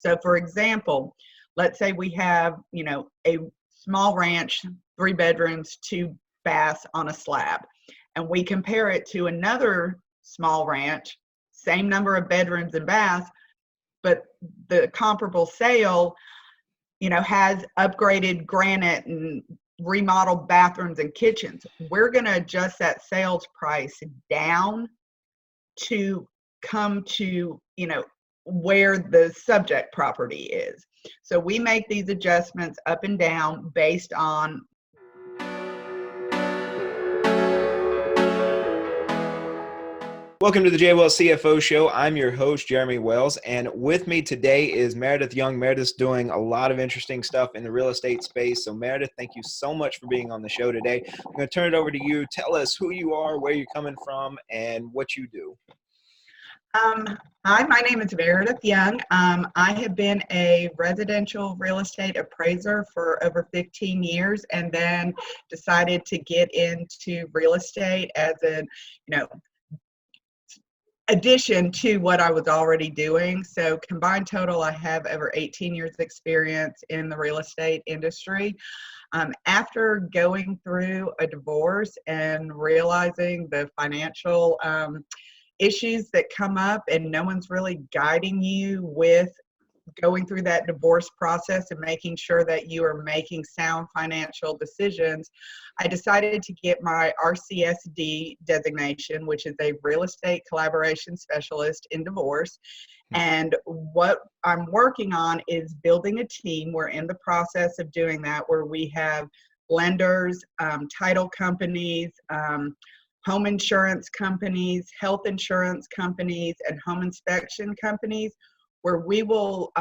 So for example, let's say we have, a small ranch, 3 bedrooms, 2 baths on a slab, and we compare it to another small ranch, same number of bedrooms and baths, but the comparable sale, has upgraded granite and remodeled bathrooms and kitchens. We're going to adjust that sales price down to come to, where the subject property is. So we make these adjustments up and down based on. Welcome to the J. Wells CFO Show. I'm your host, Jeremy Wells, and with me today is Meredith Young. Meredith's doing a lot of interesting stuff in the real estate space. So Meredith, thank you so much for being on the show today. I'm going to turn it over to you. Tell us who you are, where you're coming from, and what you do. Hi, my name is Meredith Young. I have been a residential real estate appraiser for over 15 years and then decided to get into real estate as an, addition to what I was already doing. So combined total, I have over 18 years experience in the real estate industry. After going through a divorce and realizing the financial issues that come up and no one's really guiding you with going through that divorce process and making sure that you are making sound financial decisions, I decided to get my RCSD designation, which is a real estate collaboration specialist in divorce. And what I'm working on is building a team. We're in the process of doing that, where we have lenders, title companies, home insurance companies, health insurance companies, and home inspection companies, where we will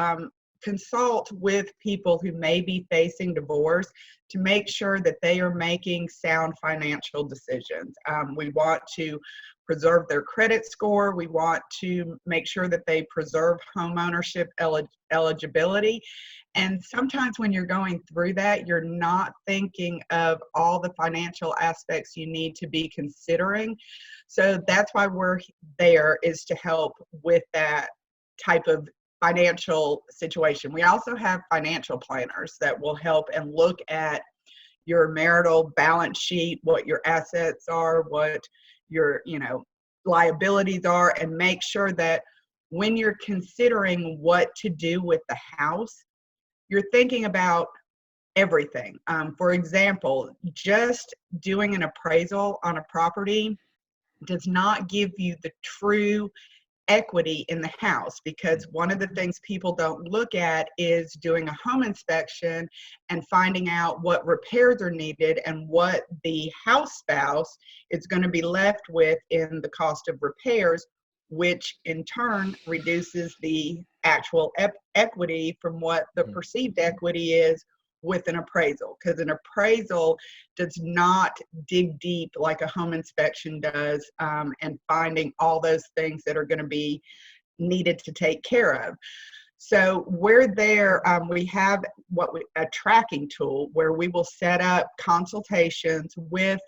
consult with people who may be facing divorce to make sure that they are making sound financial decisions. We want to preserve their credit score. We want to make sure that they preserve home ownership eligibility. And sometimes when you're going through that, you're not thinking of all the financial aspects you need to be considering. So that's why we're there, is to help with that type of financial situation. We also have financial planners that will help and look at your marital balance sheet, what your assets are, what your, liabilities are, and make sure that when you're considering what to do with the house, you're thinking about everything. For example, just doing an appraisal on a property does not give you the true equity in the house, because one of the things people don't look at is doing a home inspection and finding out what repairs are needed and what the house spouse is going to be left with in the cost of repairs, which in turn reduces the actual equity from what the perceived equity is with an appraisal, because an appraisal does not dig deep like a home inspection does, and finding all those things that are going to be needed to take care of. So we're there. We have a tracking tool where we will set up consultations with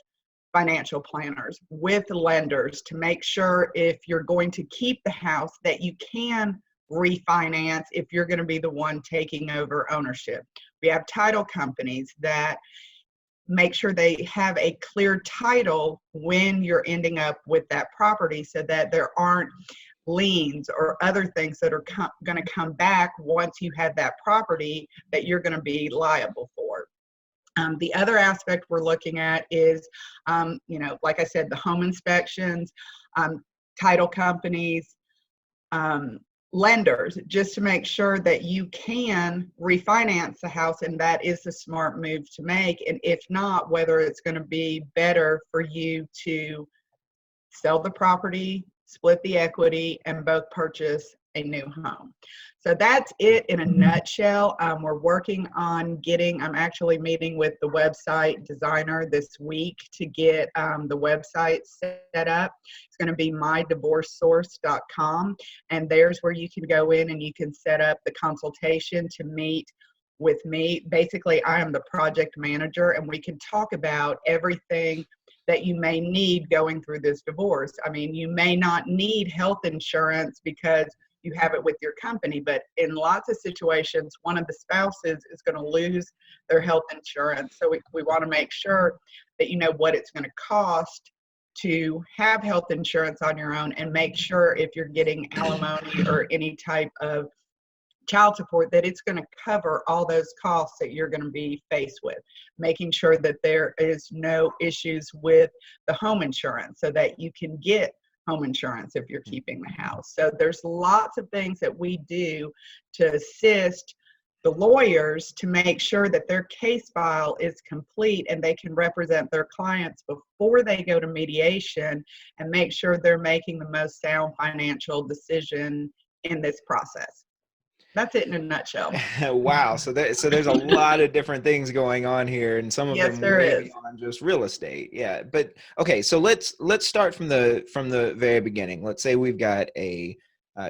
financial planners, with lenders, to make sure if you're going to keep the house that you can refinance if you're going to be the one taking over ownership. We have title companies that make sure they have a clear title when you're ending up with that property, so that there aren't liens or other things that are going to come back once you have that property that you're going to be liable for. The other aspect we're looking at is, like I said, the home inspections, title companies, lenders, just to make sure that you can refinance the house, and that is the smart move to make. And if not, whether it's going to be better for you to sell the property, split the equity, and both purchase a new home. So that's it in a nutshell. We're working on I'm actually meeting with the website designer this week to get the website set up. It's going to be mydivorcesource.com, and there's where you can go in and you can set up the consultation to meet with me. Basically, I am the project manager, and we can talk about everything that you may need going through this divorce. I mean, you may not need health insurance because you have it with your company. But in lots of situations, one of the spouses is going to lose their health insurance. So we want to make sure that you know what it's going to cost to have health insurance on your own, and make sure if you're getting alimony or any type of child support that it's going to cover all those costs that you're going to be faced with. Making sure that there is no issues with the home insurance so that you can get home insurance if you're keeping the house. So there's lots of things that we do to assist the lawyers to make sure that their case file is complete and they can represent their clients before they go to mediation, and make sure they're making the most sound financial decision in this process. That's it in a nutshell. Wow. So there's a lot of different things going on here, and some of Yes, them there way is. beyond just real estate. Yeah. But okay, so let's start from the very beginning. Let's say we've got a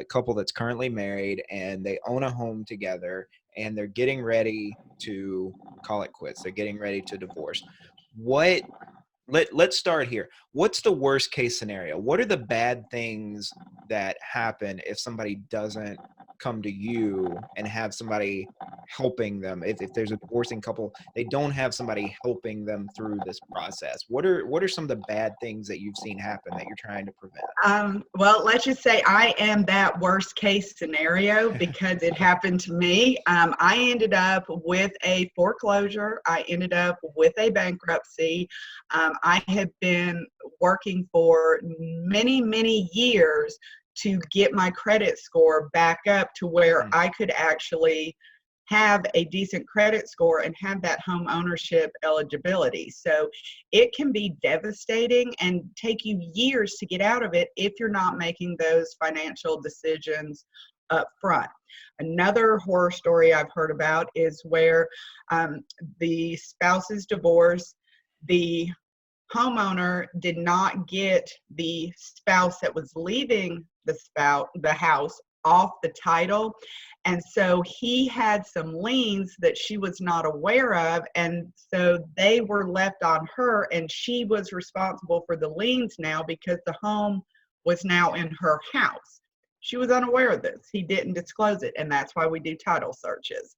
couple that's currently married and they own a home together and they're getting ready to call it quits. They're getting ready to divorce. Let's start here. What's the worst case scenario? What are the bad things that happen if somebody doesn't come to you and have somebody helping them? If there's a divorcing couple, they don't have somebody helping them through this process. What are some of the bad things that you've seen happen that you're trying to prevent? Well, let's just say I am that worst case scenario because it happened to me. I ended up with a foreclosure. I ended up with a bankruptcy. I have been working for many, many years to get my credit score back up to where I could actually have a decent credit score and have that home ownership eligibility. So it can be devastating and take you years to get out of it if you're not making those financial decisions up front. Another horror story I've heard about is where the spouses divorce, the homeowner did not get the spouse that was leaving the house off the title, and so he had some liens that she was not aware of, and so they were left on her, and she was responsible for the liens now because the home was now in her house. She was unaware of this. He didn't disclose it, and that's why we do title searches.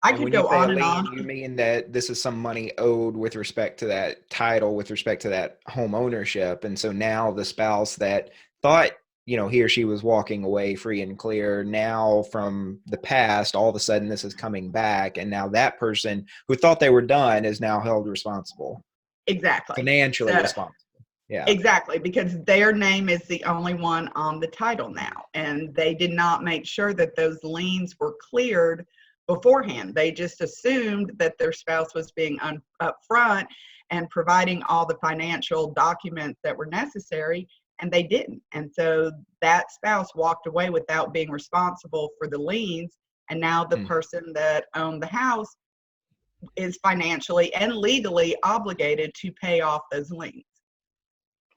I And could when you go say a on and lien, on. you mean that this is some money owed with respect to that title, with respect to that home ownership. And so now the spouse that thought, he or she was walking away free and clear, now from the past, all of a sudden this is coming back. And now that person who thought they were done is now held responsible, Exactly. financially So responsible. Yeah. exactly, because their name is the only one on the title now, and they did not make sure that those liens were cleared beforehand. They just assumed that their spouse was being upfront and providing all the financial documents that were necessary, and they didn't. And so that spouse walked away without being responsible for the liens, and now the person that owned the house is financially and legally obligated to pay off those liens.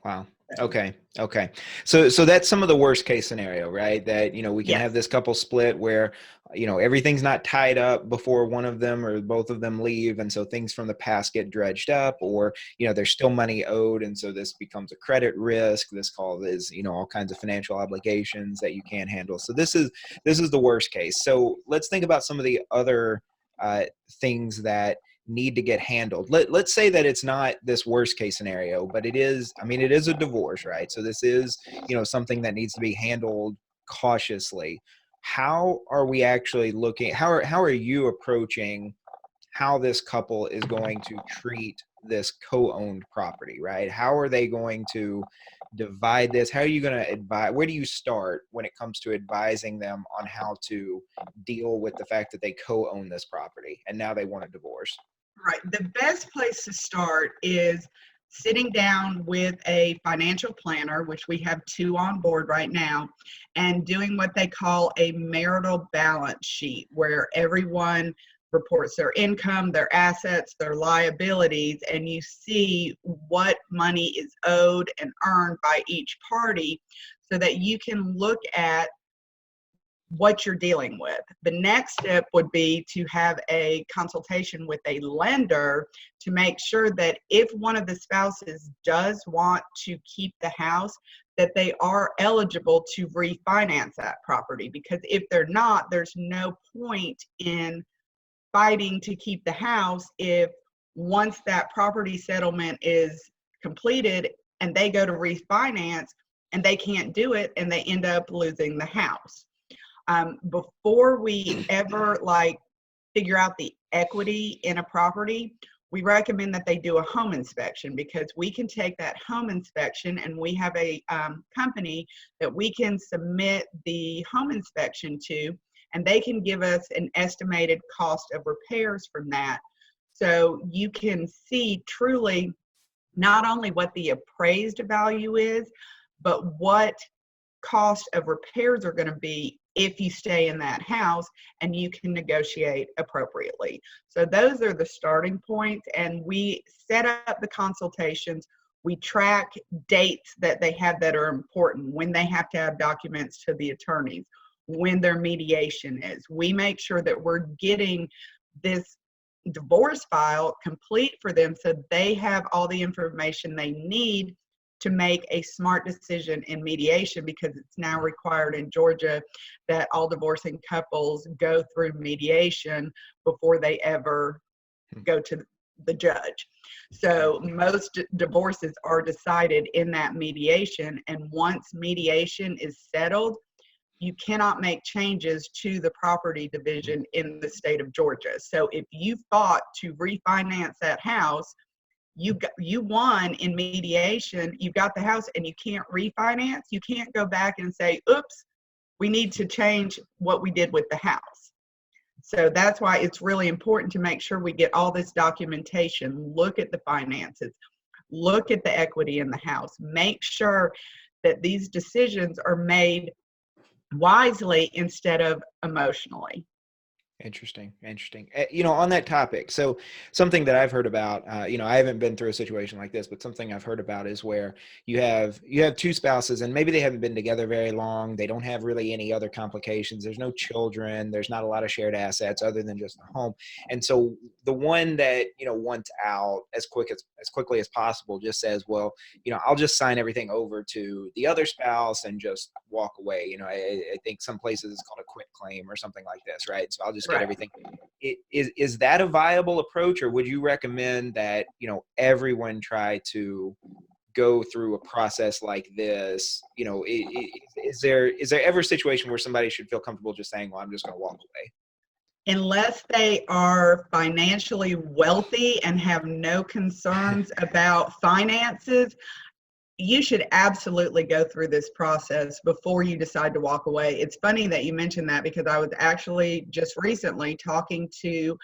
Wow. Okay. So that's some of the worst case scenario, right? That, we can Yes. have this couple split where, everything's not tied up before one of them or both of them leave. And so things from the past get dredged up, or, there's still money owed. And so this becomes a credit risk. This causes, all kinds of financial obligations that you can't handle. So this is the worst case. So let's think about some of the other things that need to get handled. Let's say that it's not this worst case scenario, but it is a divorce, right? So this is, something that needs to be handled cautiously. How are we actually looking, how are you approaching how this couple is going to treat this co-owned property, right? How are they going to divide this? How are you going to advise? Where do you start when it comes to advising them on how to deal with the fact that they co-own this property and now they want a divorce? Right. The best place to start is sitting down with a financial planner, which we have 2 on board right now, and doing what they call a marital balance sheet, where everyone reports their income, their assets, their liabilities, and you see what money is owed and earned by each party so that you can look at what you're dealing with. The next step would be to have a consultation with a lender to make sure that if one of the spouses does want to keep the house, that they are eligible to refinance that property. Because if they're not, there's no point in fighting to keep the house if once that property settlement is completed and they go to refinance and they can't do it and they end up losing the house. Before we ever figure out the equity in a property, we recommend that they do a home inspection, because we can take that home inspection and we have a company that we can submit the home inspection to, and they can give us an estimated cost of repairs from that. So you can see truly not only what the appraised value is, but what cost of repairs are going to be if you stay in that house, and you can negotiate appropriately. So those are the starting points, and we set up the consultations. We track dates that they have that are important, when they have to have documents to the attorneys, when their mediation is. We make sure that we're getting this divorce file complete for them so they have all the information they need to make a smart decision in mediation, because it's now required in Georgia that all divorcing couples go through mediation before they ever go to the judge. So most divorces are decided in that mediation, and once mediation is settled, you cannot make changes to the property division in the state of Georgia. So if you fought to refinance that house, you won in mediation, you got the house, and you can't refinance. You can't go back and say, oops, we need to change what we did with the house. So that's why it's really important to make sure we get all this documentation, look at the finances, look at the equity in the house, make sure that these decisions are made wisely instead of emotionally. Interesting. On that topic, so something that I've heard about, I haven't been through a situation like this, but something I've heard about is where you have two spouses, and maybe they haven't been together very long. They don't have really any other complications. There's no children. There's not a lot of shared assets other than just the home. And so the one that, wants out as quickly as possible just says, well, I'll just sign everything over to the other spouse and just walk away. I think some places it's called a quit claim or something like this, right? So I'll just get everything. Is that a viable approach, or would you recommend that, everyone try to go through a process like this? Is there ever a situation where somebody should feel comfortable just saying, well, I'm just going to walk away? Unless they are financially wealthy and have no concerns about finances, you should absolutely go through this process before you decide to walk away. It's funny that you mentioned that, because I was actually just recently talking to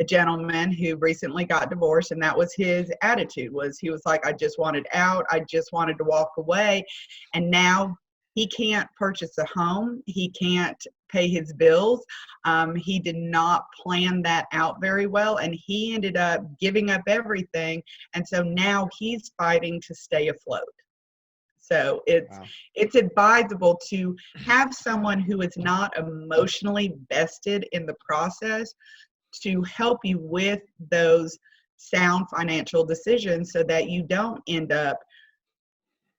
a gentleman who recently got divorced, and that was his attitude. He was like, I just wanted out. I just wanted to walk away. And now he can't purchase a home. He can't pay his bills. He did not plan that out very well, and he ended up giving up everything. And so now he's fighting to stay afloat. So it's advisable to have someone who is not emotionally vested in the process to help you with those sound financial decisions, so that you don't end up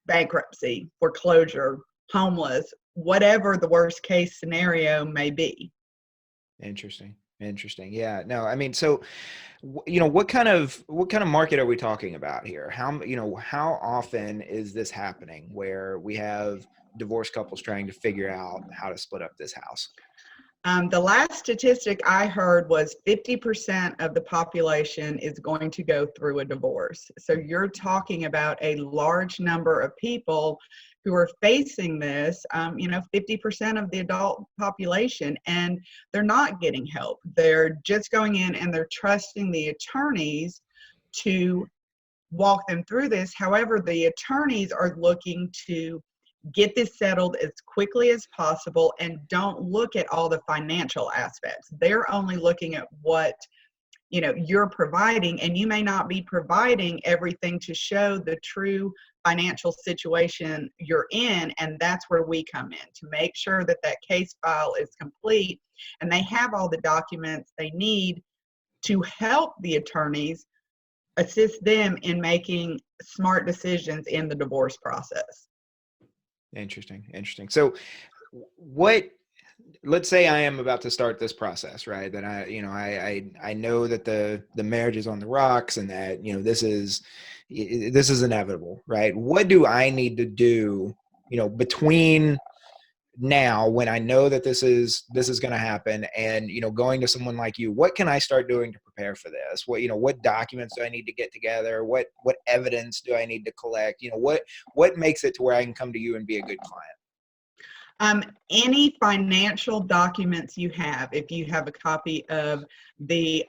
bankruptcy, foreclosure, homeless, whatever the worst case scenario may be. Interesting. Yeah. No, I mean, so, what kind of market are we talking about here? How often is this happening where we have divorced couples trying to figure out how to split up this house? The last statistic I heard was 50% of the population is going to go through a divorce. So you're talking about a large number of people who are facing this, 50% of the adult population, and they're not getting help. They're just going in and they're trusting the attorneys to walk them through this. However, the attorneys are looking to get this settled as quickly as possible and don't look at all the financial aspects. They're only looking at what you're providing, and you may not be providing everything to show the true financial situation you're in. And that's where we come in to make sure that that case file is complete and they have all the documents they need to help the attorneys assist them in making smart decisions in the divorce process. Interesting. So let's say I am about to start this process, right? That I know that the marriage is on the rocks and that, this is inevitable, right? What do I need to do, between now when I know that this is going to happen and, going to someone like you, what can I start doing to prepare for this? What documents do I need to get together? What evidence do I need to collect? What makes it to where I can come to you and be a good client? Any financial documents you have, if you have a copy of the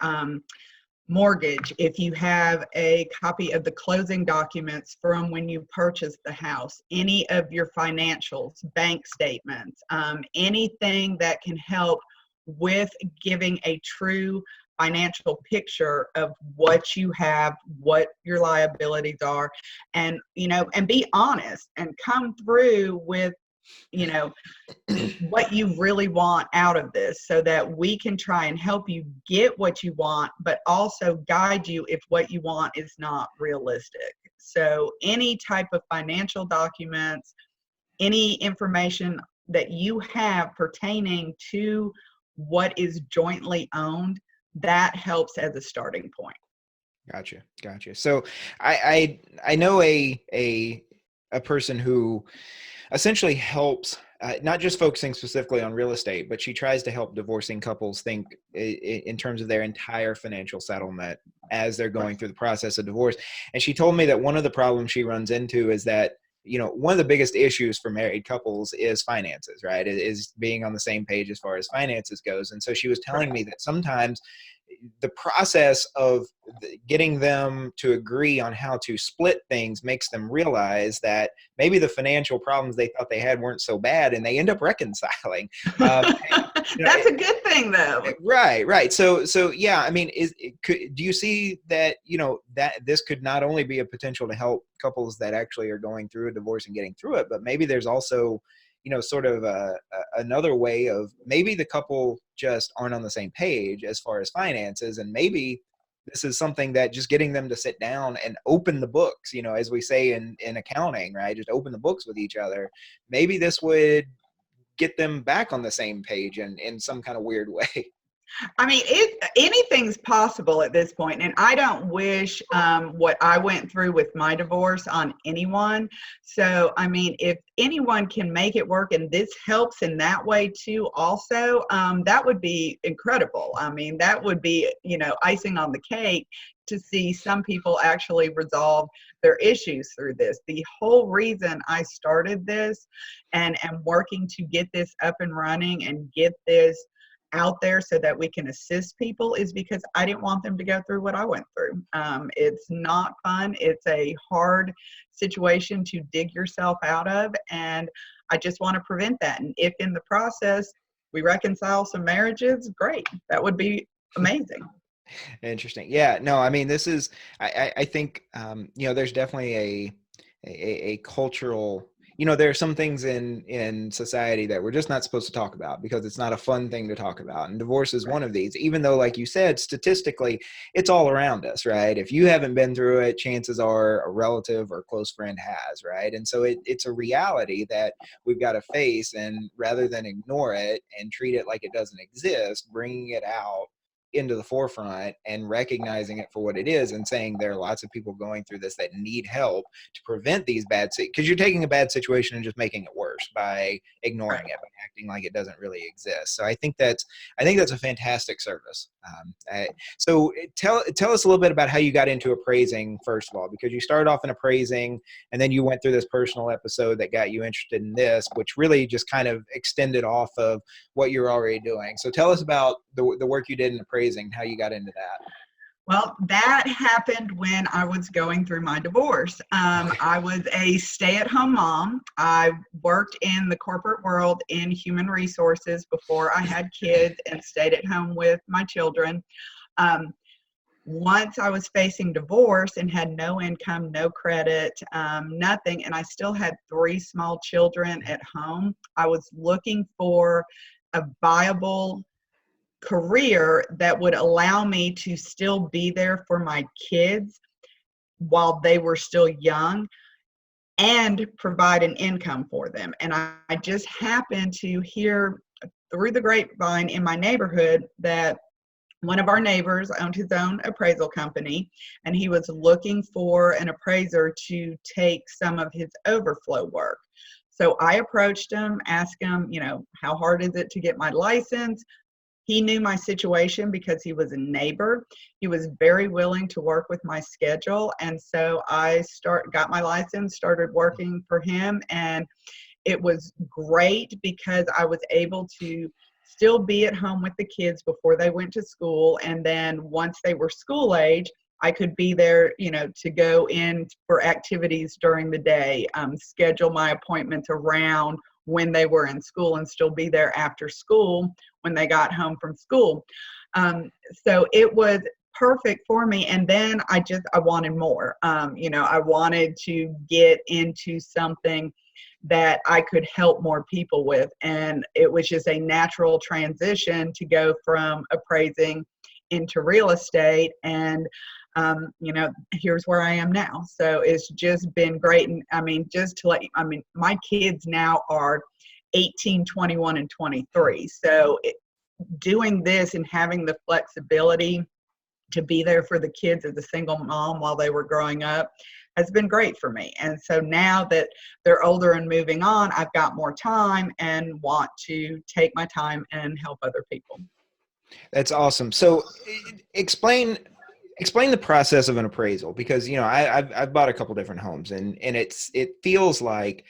mortgage, if you have a copy of the closing documents from when you purchased the house, any of your financials, bank statements, anything that can help with giving a true financial picture of what you have, what your liabilities are, and be honest and come through with what you really want out of this so that we can try and help you get what you want, but also guide you if what you want is not realistic. So any type of financial documents, any information that you have pertaining to what is jointly owned, that helps as a starting point. Gotcha. So I know a person who essentially helps, not just focusing specifically on real estate, but she tries to help divorcing couples think in terms of their entire financial settlement as they're going through the process of divorce. And she told me that one of the problems she runs into is that, one of the biggest issues for married couples is finances, right? Is being on the same page as far as finances goes. And so she was telling me that sometimes the process of getting them to agree on how to split things makes them realize that maybe the financial problems they thought they had weren't so bad, and they end up reconciling. That's a good thing, though. Right. So yeah, I mean, do you see that, that this could not only be a potential to help couples that actually are going through a divorce and getting through it, but maybe there's also, sort of another way of maybe the couple just aren't on the same page as far as finances. And maybe this is something that just getting them to sit down and open the books, as we say in accounting, right? Just open the books with each other. Maybe this would get them back on the same page in some kind of weird way. I mean, anything's possible at this point, and I don't wish what I went through with my divorce on anyone. So, I mean, if anyone can make it work and this helps in that way too also, that would be incredible. I mean, that would be, icing on the cake to see some people actually resolve their issues through this. The whole reason I started this and am working to get this up and running and get this out there so that we can assist people is because I didn't want them to go through what I went through. It's not fun. It's a hard situation to dig yourself out of, and I just want to prevent that. And if in the process we reconcile some marriages, great. That would be amazing. Interesting. Yeah, no, I mean, this is, I think, there's definitely a cultural, there are some things in society that we're just not supposed to talk about because it's not a fun thing to talk about. And divorce is one of these, even though, like you said, statistically, it's all around us, right? If you haven't been through it, chances are a relative or close friend has, right? And so it's a reality that we've got to face. And rather than ignore it and treat it like it doesn't exist, bringing it out into the forefront and recognizing it for what it is and saying there are lots of people going through this that need help to prevent these bad, because you're taking a bad situation and just making it worse by ignoring it, by acting like it doesn't really exist. So I think that's a fantastic service. So tell us a little bit about how you got into appraising, first of all, because you started off in appraising and then you went through this personal episode that got you interested in this, which really just kind of extended off of what you're already doing. So tell us about the work you did in appraising, how you got into that. Well, that happened when I was going through my divorce. I was a stay-at-home mom. I worked in the corporate world in human resources before I had kids and stayed at home with my children. Once I was facing divorce and had no income, no credit, nothing, and I still had 3 small children at home, I was looking for a viable career that would allow me to still be there for my kids while they were still young and provide an income for them. And I just happened to hear through the grapevine in my neighborhood that one of our neighbors owned his own appraisal company, and he was looking for an appraiser to take some of his overflow work. So I approached him, asked him, how hard is it to get my license? He knew my situation because he was a neighbor. He was very willing to work with my schedule. And so I got my license, started working for him, and it was great because I was able to still be at home with the kids before they went to school. And then once they were school age, I could be there, to go in for activities during the day, schedule my appointments around when they were in school and still be there after school when they got home from school. So it was perfect for me. And then I wanted more. I wanted to get into something that I could help more people with. And it was just a natural transition to go from appraising into real estate. And here's where I am now. So it's just been great. And my kids now are 18, 21, and 23. So doing this and having the flexibility to be there for the kids as a single mom while they were growing up has been great for me. And so now that they're older and moving on, I've got more time and want to take my time and help other people. That's awesome. So explain the process of an appraisal, because I've bought a couple different homes, and it feels like,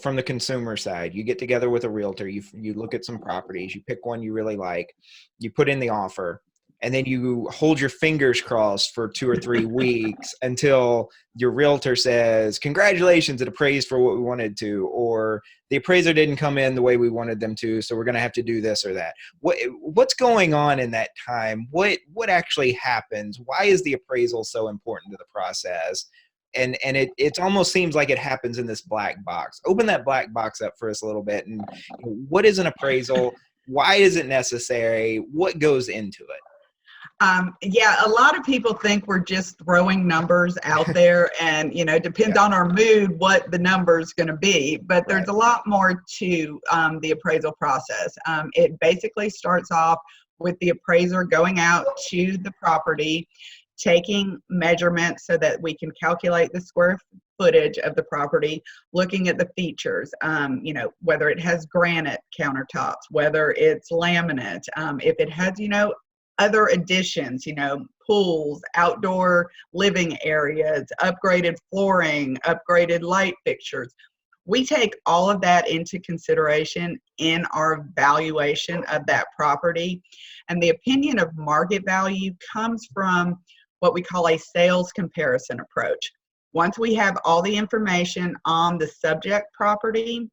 from the consumer side, you get together with a realtor, you look at some properties, you pick one you really like, you put in the offer, and then you hold your fingers crossed for 2 or 3 weeks until your realtor says, congratulations, it appraised for what we wanted to, or the appraiser didn't come in the way we wanted them to, so we're going to have to do this or that. What's going on in that time? What actually happens? Why is the appraisal so important to the process? And it almost seems like it happens in this black box. Open that black box up for us a little bit. And what is an appraisal? Why is it necessary? What goes into it? A lot of people think we're just throwing numbers out there, and depends on our mood what the number is going to be. But there's a lot more to the appraisal process. It basically starts off with the appraiser going out to the property, taking measurements so that we can calculate the square footage of the property, looking at the features, whether it has granite countertops, whether it's laminate, if it has, other additions, pools, outdoor living areas, upgraded flooring, upgraded light fixtures. We take all of that into consideration in our valuation of that property. And the opinion of market value comes from what we call a sales comparison approach. Once we have all the information on the subject property,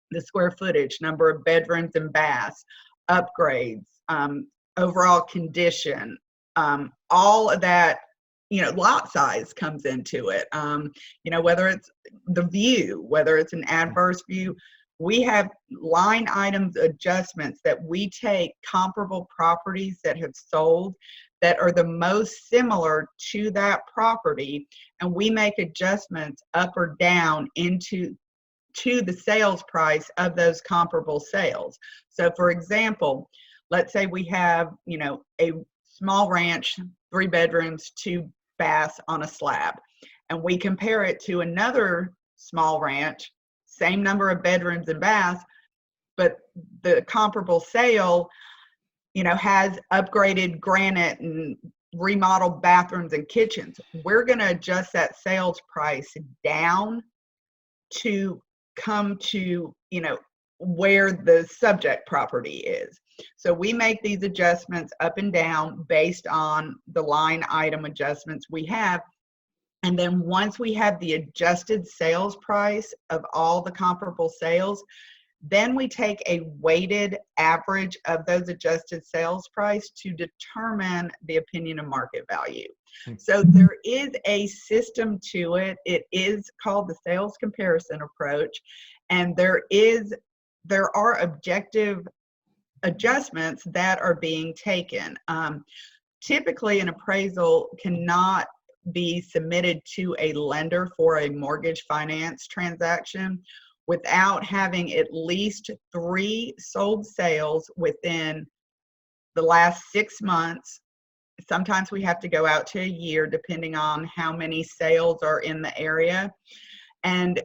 the square footage, number of bedrooms and baths, upgrades, overall condition, all of that, lot size comes into it. Whether it's the view, whether it's an adverse view, we have line items adjustments that we take comparable properties that have sold that are the most similar to that property, and we make adjustments up or down to the sales price of those comparable sales. So for example, let's say we have, a small ranch, 3 bedrooms, 2 baths on a slab, and we compare it to another small ranch, same number of bedrooms and baths, but the comparable sale, has upgraded granite and remodeled bathrooms and kitchens. We're going to adjust that sales price down to come to, where the subject property is. So we make these adjustments up and down based on the line item adjustments we have. And then once we have the adjusted sales price of all the comparable sales, Then we take a weighted average of those adjusted sales price to determine the opinion of market value. So there is a system to it. It is called the sales comparison approach, and there are objective adjustments that are being taken. Typically, an appraisal cannot be submitted to a lender for a mortgage finance transaction without having at least 3 sold sales within the last 6 months. Sometimes we have to go out to a year depending on how many sales are in the area. And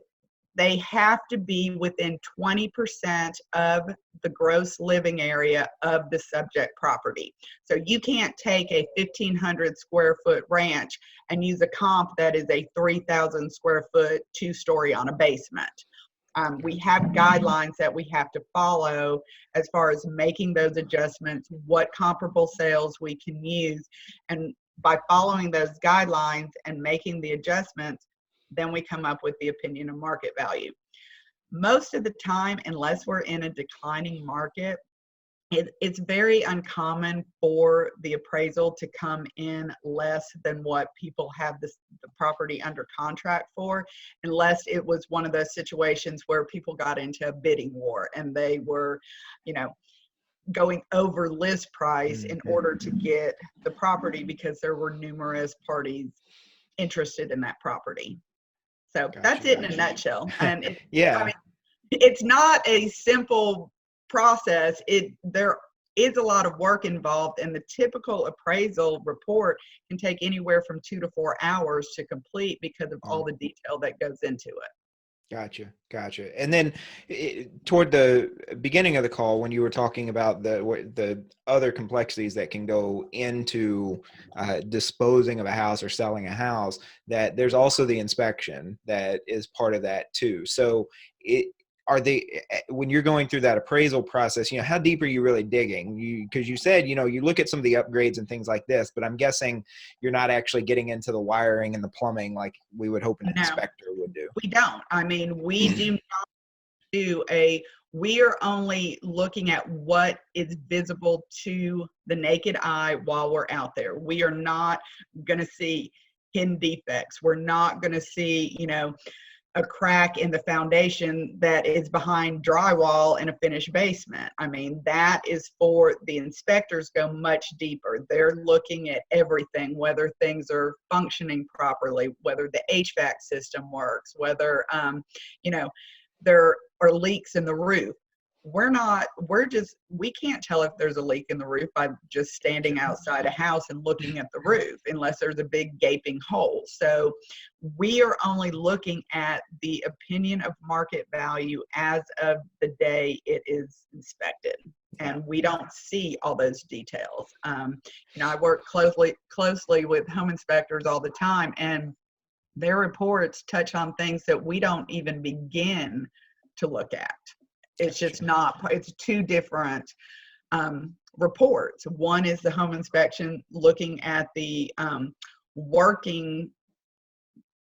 they have to be within 20% of the gross living area of the subject property. So you can't take a 1,500 square foot ranch and use a comp that is a 3,000 square foot 2-story on a basement. We have guidelines that we have to follow as far as making those adjustments, what comparable sales we can use. And by following those guidelines and making the adjustments, then we come up with the opinion of market value. Most of the time, unless we're in a declining market, it's very uncommon for the appraisal to come in less than what people have the property under contract for, unless it was one of those situations where people got into a bidding war and they were, going over list price in order to get the property because there were numerous parties interested in that property. So that's it in a nutshell. And it's not a simple process. There is a lot of work involved, and the typical appraisal report can take anywhere from 2 to 4 hours to complete because of all the detail that goes into it. Gotcha. And then toward the beginning of the call, when you were talking about the other complexities that can go into disposing of a house or selling a house, that there's also the inspection that is part of that too. So when you're going through that appraisal process, how deep are you really digging? Because you said, you look at some of the upgrades and things like this, but I'm guessing you're not actually getting into the wiring and the plumbing like we would hope an inspector would do. We don't. We do not we are only looking at what is visible to the naked eye while we're out there. We are not going to see hidden defects. We're not going to see, a crack in the foundation that is behind drywall in a finished basement. That is for the inspectors go much deeper. They're looking at everything, whether things are functioning properly, whether the HVAC system works, whether, there are leaks in the roof. We can't tell if there's a leak in the roof by just standing outside a house and looking at the roof unless there's a big gaping hole. So we are only looking at the opinion of market value as of the day it is inspected. And we don't see all those details. I work closely with home inspectors all the time, and their reports touch on things that we don't even begin to look at. It's just it's 2 different reports. One is the home inspection looking at the working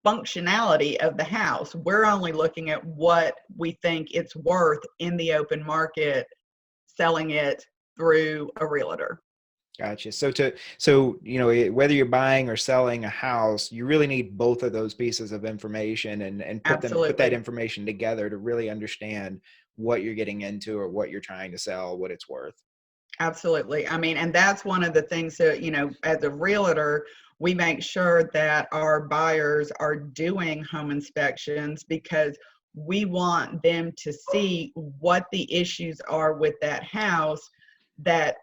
functionality of the house. We're only looking at what we think it's worth in the open market, selling it through a realtor. Gotcha. So whether you're buying or selling a house, you really need both of those pieces of information and put that information together to really understand what you're getting into or what you're trying to sell, what it's worth. Absolutely. And that's one of the things that, as a realtor, we make sure that our buyers are doing home inspections because we want them to see what the issues are with that house that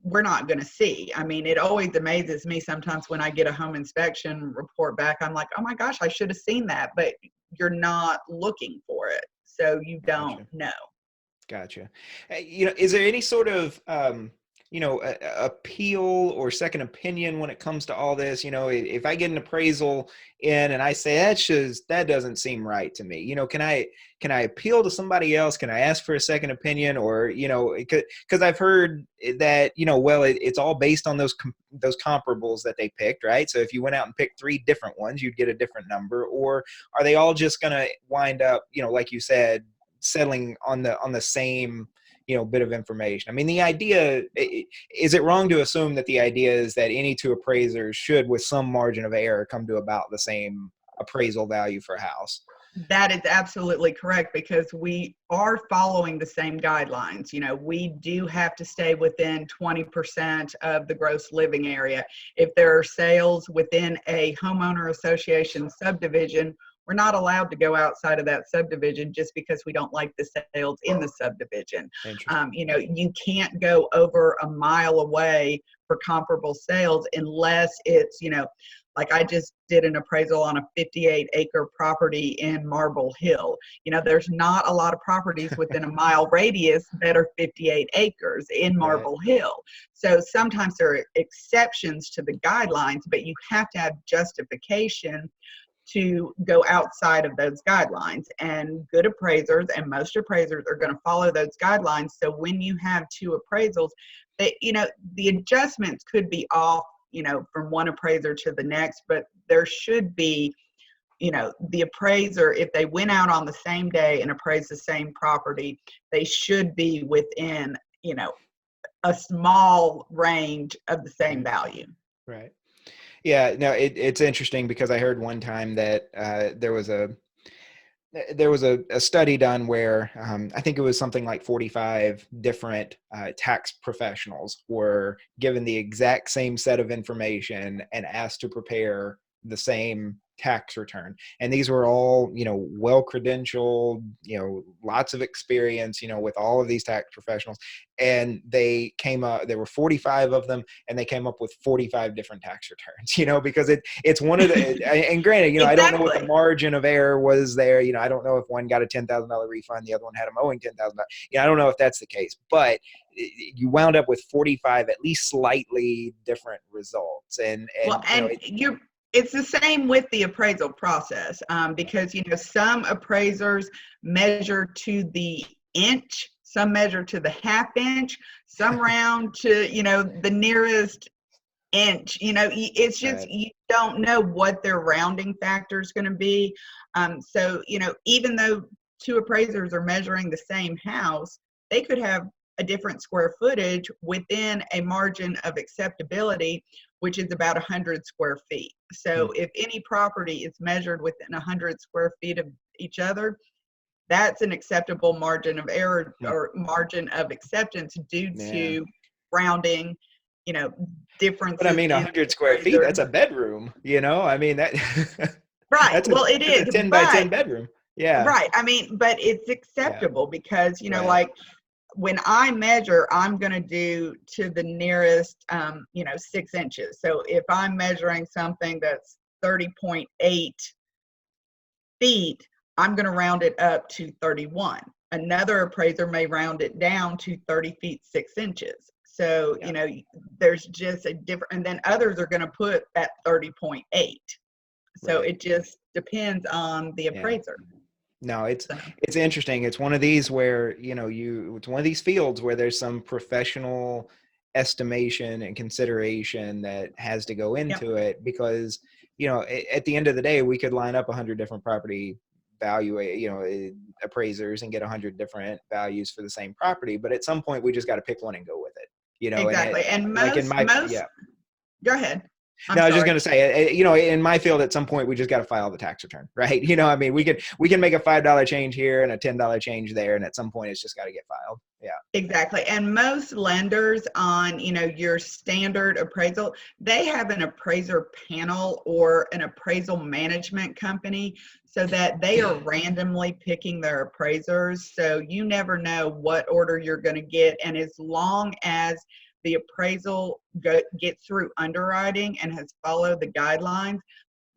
we're not going to see. It always amazes me sometimes when I get a home inspection report back. I'm like, oh my gosh, I should have seen that, but you're not looking for it. So you don't know. Gotcha. Is there any sort of, appeal or second opinion when it comes to all this? If I get an appraisal in and I say, that doesn't seem right to me, can I appeal to somebody else? Can I ask for a second opinion? Or, because I've heard that, it's all based on those comparables that they picked, right? So if you went out and picked 3 different ones, you'd get a different number. Or are they all just going to wind up, like you said, settling on the same, bit of information. I mean, the idea, is it wrong to assume that the idea is that any two appraisers should, with some margin of error, come to about the same appraisal value for a house? That is absolutely correct, because we are following the same guidelines. We do have to stay within 20% of the gross living area. If there are sales within a homeowner association subdivision, we're not allowed to go outside of that subdivision just because we don't like the sales in the subdivision. Interesting. You can't go over a mile away for comparable sales unless it's, like I just did an appraisal on a 58-acre property in Marble Hill. There's not a lot of properties within a mile radius that are 58 acres in Marble Hill. So sometimes there are exceptions to the guidelines, but you have to have justification to go outside of those guidelines. And good appraisers, and most appraisers, are going to follow those guidelines. So when you have two appraisals, the adjustments could be off, from one appraiser to the next, but there should be, the appraiser, if they went out on the same day and appraised the same property, they should be within, a small range of the same value. Right. Yeah, no, it's interesting, because I heard one time that there was a study done where I think it was something like 45 different tax professionals were given the exact same set of information and asked to prepare the same tax return. And these were all, well credentialed, lots of experience, with all of these tax professionals. And they came up, there were 45 of them, and they came up with 45 different tax returns, because it's one of the, and granted, Exactly. I don't know what the margin of error was there. I don't know if one got a $10,000 refund, the other one had them owing $10,000. I don't know if that's the case, but you wound up with 45 at least slightly different results. And it's the same with the appraisal process, because, some appraisers measure to the inch, some measure to the half inch, some round to, the nearest inch. It's just, you don't know what their rounding factor is going to be. So, even though two appraisers are measuring the same house, they could have a different square footage within a margin of acceptability, which is about 100 square feet. So if any property is measured within 100 square feet of each other, that's an acceptable margin of error or margin of acceptance due to rounding, differences. But I mean, 100 square feet, that's a bedroom, I mean, that. Right. Well, it is a 10 by 10 bedroom. Yeah. Right. I mean, but it's acceptable because, like, when I measure, I'm going to do to the nearest, 6 inches. So if I'm measuring something that's 30.8 feet, I'm going to round it up to 31. Another appraiser may round it down to 30 feet, 6 inches. So, there's just a different, and then others are going to put that 30.8. So it just depends on the appraiser. No, it's interesting. It's one of these where, it's one of these fields where there's some professional estimation and consideration that has to go into it, because, at the end of the day, we could line up 100 different property appraisers and get 100 different values for the same property. But at some point we just got to pick one and go with it, Exactly. And go ahead. I was just going to say, in my field, at some point, we just got to file the tax return, right? I mean, we can make a $5 change here and a $10 change there. And at some point, it's just got to get filed. Yeah, exactly. And most lenders on, your standard appraisal, they have an appraiser panel or an appraisal management company so that they are randomly picking their appraisers. So you never know what order you're going to get. And as long as the appraisal gets through underwriting and has followed the guidelines,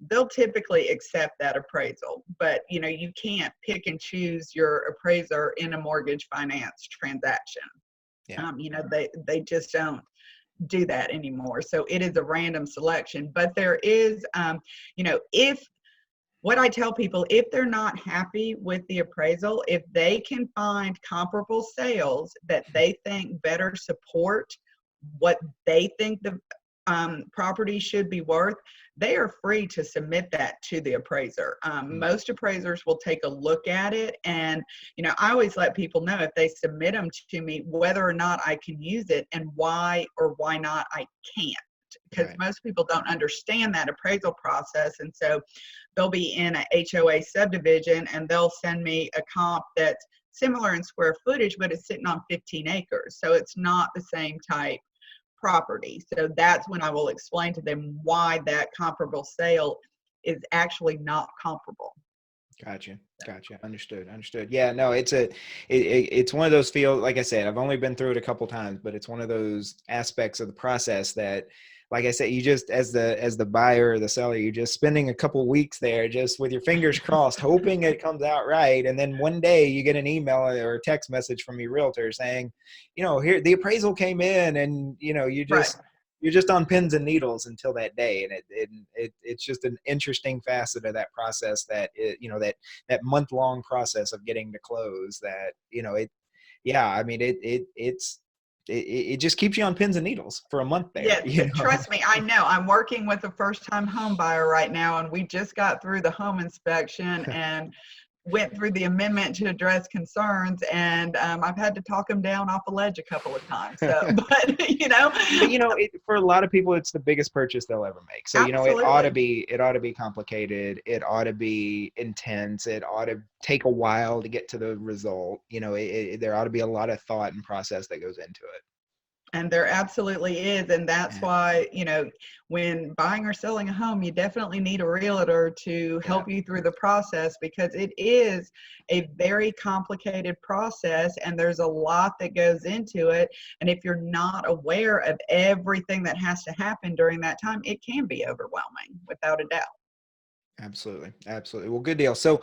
they'll typically accept that appraisal. But, you can't pick and choose your appraiser in a mortgage finance transaction. Yeah. They just don't do that anymore. So it is a random selection. But there is, what I tell people, if they're not happy with the appraisal, if they can find comparable sales that they think better support what they think the property should be worth, they are free to submit that to the appraiser. Most appraisers will take a look at it, and I always let people know if they submit them to me whether or not I can use it and why or why not I can't, because Right. most people don't understand that appraisal process. And so they'll be in a HOA subdivision and they'll send me a comp that's similar in square footage, but it's sitting on 15 acres. So it's not the same type property. So that's when I will explain to them why that comparable sale is actually not comparable. Gotcha. Understood. Yeah, no, it's one of those fields, like I said, I've only been through it a couple times, but it's one of those aspects of the process that, like I said, you just, as the buyer or the seller, you're just spending a couple weeks there just with your fingers crossed, hoping it comes out right. And then one day you get an email or a text message from your realtor saying, here, the appraisal came in, and Right. you're just on pins and needles until that day. And it's just an interesting facet of that process, that that month-long process of getting to close, that it just keeps you on pins and needles for a month there. Yeah, trust me, I know. I'm working with a first-time home buyer right now, and we just got through the home inspection and went through the amendment to address concerns, and I've had to talk them down off a ledge a couple of times. So, but for a lot of people, it's the biggest purchase they'll ever make. So it ought to be complicated. It ought to be intense. It ought to take a while to get to the result. There ought to be a lot of thought and process that goes into it. And there absolutely is. And that's why, when buying or selling a home, you definitely need a realtor to help you through the process, because it is a very complicated process and there's a lot that goes into it. And if you're not aware of everything that has to happen during that time, it can be overwhelming, without a doubt. Absolutely. Well, good deal. So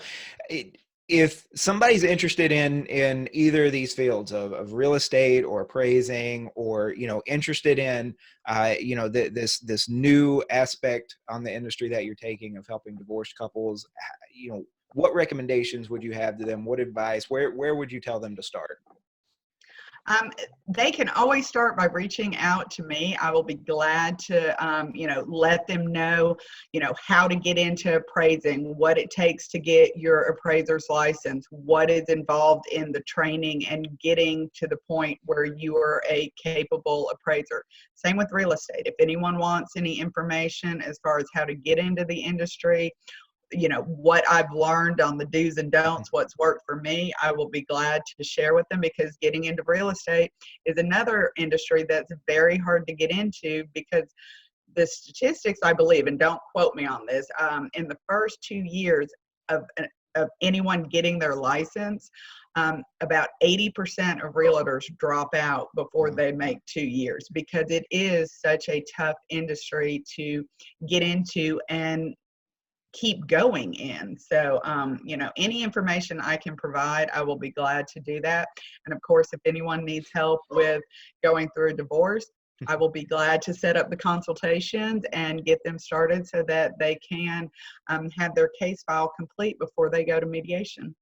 if somebody's interested in either of these fields of real estate or appraising, or interested in this new aspect on the industry that you're taking of helping divorced couples, what recommendations would you have to them? What advice? Where would you tell them to start? They can always start by reaching out to me. I will be glad to, let them know, how to get into appraising, what it takes to get your appraiser's license, what is involved in the training and getting to the point where you are a capable appraiser. Same with real estate. If anyone wants any information as far as how to get into the industry, what I've learned on the do's and don'ts, what's worked for me, I will be glad to share with them, because getting into real estate is another industry that's very hard to get into, because the statistics, I believe, and don't quote me on this, in the first 2 years of anyone getting their license, about 80% of realtors drop out before they make 2 years, because it is such a tough industry to get into and keep going in. So, any information I can provide, I will be glad to do that. And of course, if anyone needs help with going through a divorce, I will be glad to set up the consultations and get them started so that they can have their case file complete before they go to mediation.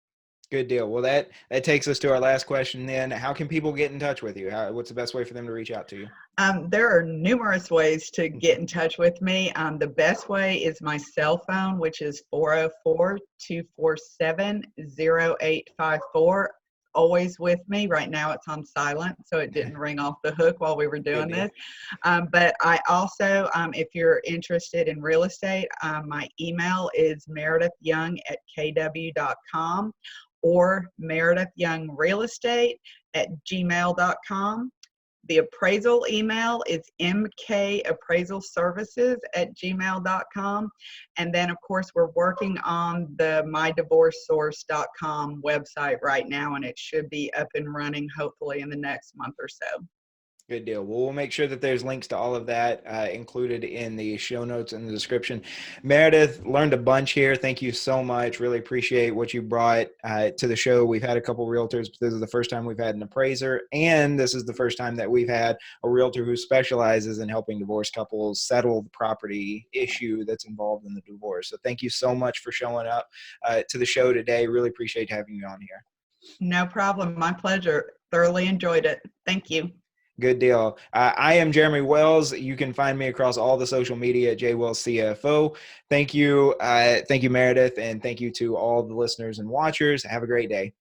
Good deal. Well, that takes us to our last question then. How can people get in touch with you? What's the best way for them to reach out to you? There are numerous ways to get in touch with me. The best way is my cell phone, which is 404-247-0854. Always with me. Right now it's on silent, so it didn't ring off the hook while we were doing this. But I also, if you're interested in real estate, my email is meredithyoung@kw.com or meredithyoungrealestate@gmail.com. The appraisal email is mkappraisalservices@gmail.com. And then, of course, we're working on the mydivorcesource.com website right now, and it should be up and running hopefully in the next month or so. Good deal. Well, we'll make sure that there's links to all of that included in the show notes in the description. Meredith, learned a bunch here. Thank you so much. Really appreciate what you brought to the show. We've had a couple realtors, but this is the first time we've had an appraiser, and this is the first time that we've had a realtor who specializes in helping divorced couples settle the property issue that's involved in the divorce. So thank you so much for showing up to the show today. Really appreciate having you on here. No problem. My pleasure. Thoroughly enjoyed it. Thank you. Good deal. I am Jeremy Wells. You can find me across all the social media at JWellsCFO. Thank you. Thank you, Meredith. And thank you to all the listeners and watchers. Have a great day.